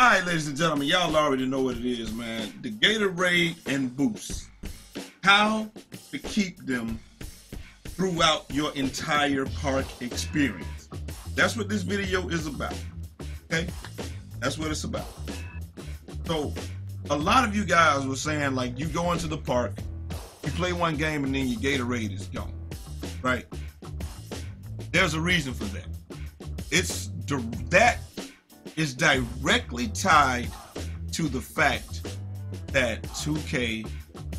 All right, ladies and gentlemen, y'all already know what it is, man. The Gatorade and Boost. How to keep them throughout your entire park experience. That's what this video is about, okay? That's what it's about. So, a lot of you guys were saying, like, you go into the park, you play one game, and then your Gatorade is gone, right? There's a reason for that. That is directly tied to the fact that 2K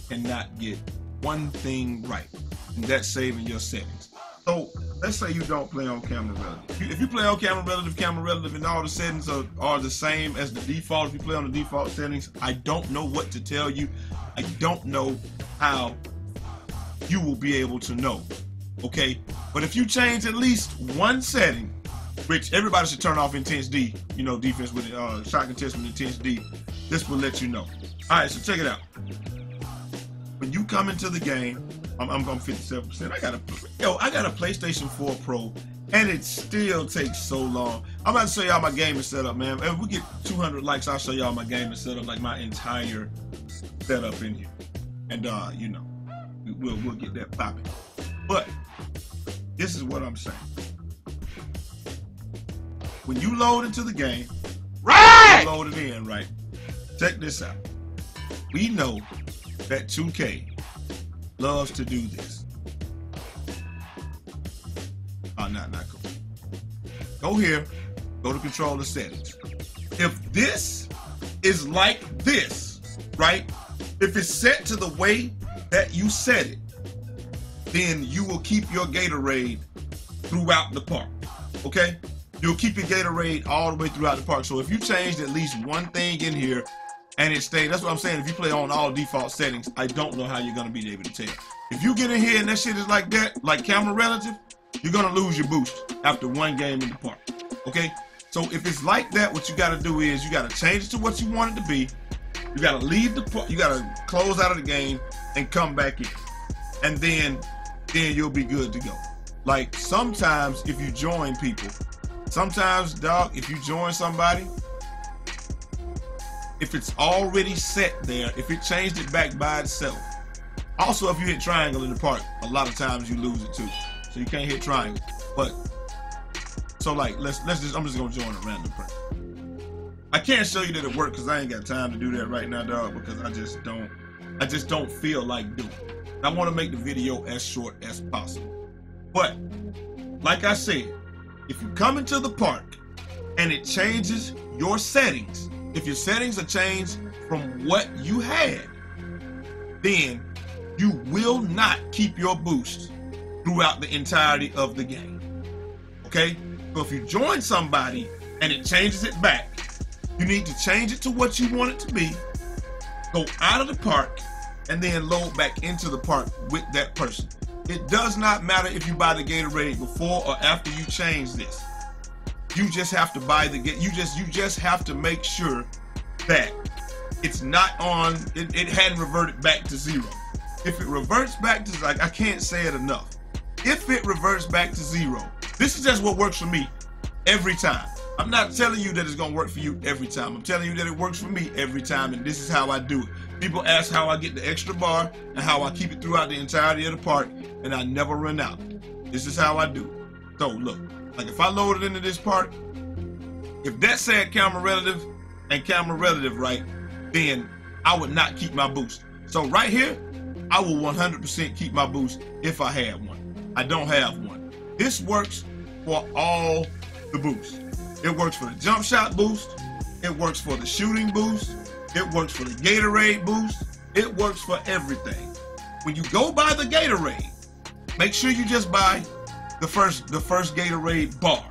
cannot get one thing right, and that's saving your settings. So let's say you don't play on camera relative. If you play on camera relative, and all the settings are the same as the default, if you play on the default settings, I don't know what to tell you. I don't know how you will be able to know, okay? But if you change at least one setting, which everybody should turn off Intense D, you know, defense with shot contest with Intense D, this will let you know. All right, so check it out. When you come into the game, I'm 57%. I got a PlayStation 4 Pro, and it still takes so long. I'm about to show y'all my gaming setup, man. If we get 200 likes, I'll show y'all my gaming setup, like my entire setup in here, and you know, we'll get that popping. But this is what I'm saying. When you load into the game, right? You load it in, right? Check this out. We know that 2K loves to do this. Oh, not cool. Go here, go to controller settings. If this is like this, right? If it's set to the way that you set it, then you will keep your Gatorade throughout the park, okay? You'll keep your Gatorade all the way throughout the park. So if you changed at least one thing in here and it stayed, that's what I'm saying. If you play on all default settings, I don't know how you're going to be able to tell. If you get in here and that shit is like that, like camera relative, you're going to lose your boost after one game in the park, okay? So if it's like that, what you got to do is you got to change it to what you want it to be. You got to leave the park, you got to close out of the game and come back in. And then you'll be good to go. Like sometimes if you join people, sometimes, dog, if you join somebody, if it's already set there, if it changed it back by itself. Also, if you hit triangle in the park, a lot of times you lose it too. So you can't hit triangle. But so like, I'm just gonna join a random person. I can't show you that it worked because I ain't got time to do that right now, dog, because I just don't feel like doing it. I want to make the video as short as possible. But like I said, if you come into the park and it changes your settings, if your settings are changed from what you had, then you will not keep your boost throughout the entirety of the game, okay? So if you join somebody and it changes it back, you need to change it to what you want it to be, go out of the park, and then load back into the park with that person. It does not matter if you buy the Gatorade before or after you change this. You just have to buy the you just have to make sure that it's not on. It hadn't reverted back to zero. If it reverts back to, like, I can't say it enough. If it reverts back to zero, this is just what works for me every time. I'm not telling you that it's gonna work for you every time. I'm telling you that it works for me every time, and this is how I do it. People ask how I get the extra bar and how I keep it throughout the entirety of the park, and I never run out. This is how I do it. So look, like if I load it into this park, if that said camera relative and camera relative, right, then I would not keep my boost. So right here, I will 100% keep my boost if I had one. I don't have one. This works for all the boosts. It works for the jump shot boost. It works for the shooting boost. It works for the Gatorade boost. It works for everything. When you go buy the Gatorade, make sure you just buy the first Gatorade bar.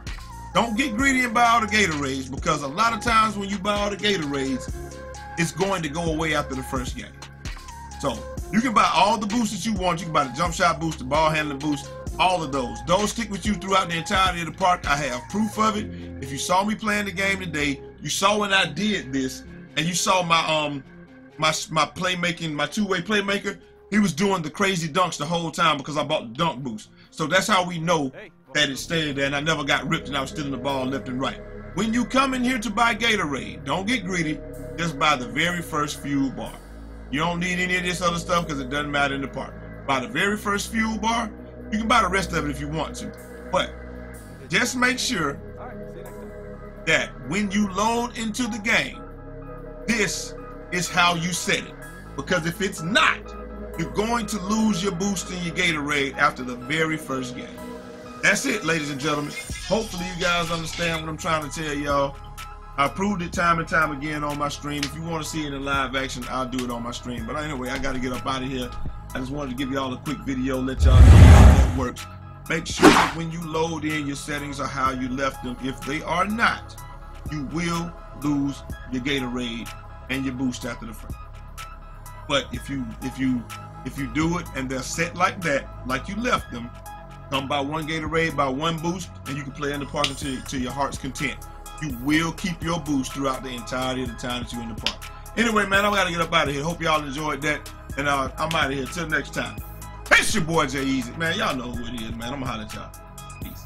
Don't get greedy and buy all the Gatorades, because a lot of times when you buy all the Gatorades, it's going to go away after the first game. So you can buy all the boosts that you want. You can buy the jump shot boost, the ball handling boost, all of those. Those stick with you throughout the entirety of the park. I have proof of it. If you saw me playing the game today, you saw when I did this, and you saw my playmaking, my two-way playmaker. He was doing the crazy dunks the whole time because I bought the dunk boost. So that's how we know that it stayed there, and I never got ripped and I was stealing the ball left and right. When you come in here to buy Gatorade, don't get greedy. Just buy the very first fuel bar. You don't need any of this other stuff because it doesn't matter in the park. Buy the very first fuel bar. You can buy the rest of it if you want to. But just make sure that when you load into the game, this is how you set it. Because if it's not, you're going to lose your boost in your Gatorade after the very first game. That's it, ladies and gentlemen. Hopefully you guys understand what I'm trying to tell y'all. I proved it time and time again on my stream. If you want to see it in live action, I'll do it on my stream. But anyway, I got to get up out of here. I just wanted to give y'all a quick video, let y'all know how that works. Make sure that when you load in, your settings are how you left them. If they are not, you will lose your Gatorade and your boost after the first. But if you do it and they're set like that, like you left them, come by one Gatorade, by one boost, and you can play in the park to your heart's content. You will keep your boost throughout the entirety of the time that you're in the park. Anyway, man, I gotta get up out of here. Hope y'all enjoyed that, and I'm out of here. Till next time. It's your boy Eazy. Man, y'all know who it is, man. I'm gonna holler at y'all. Peace.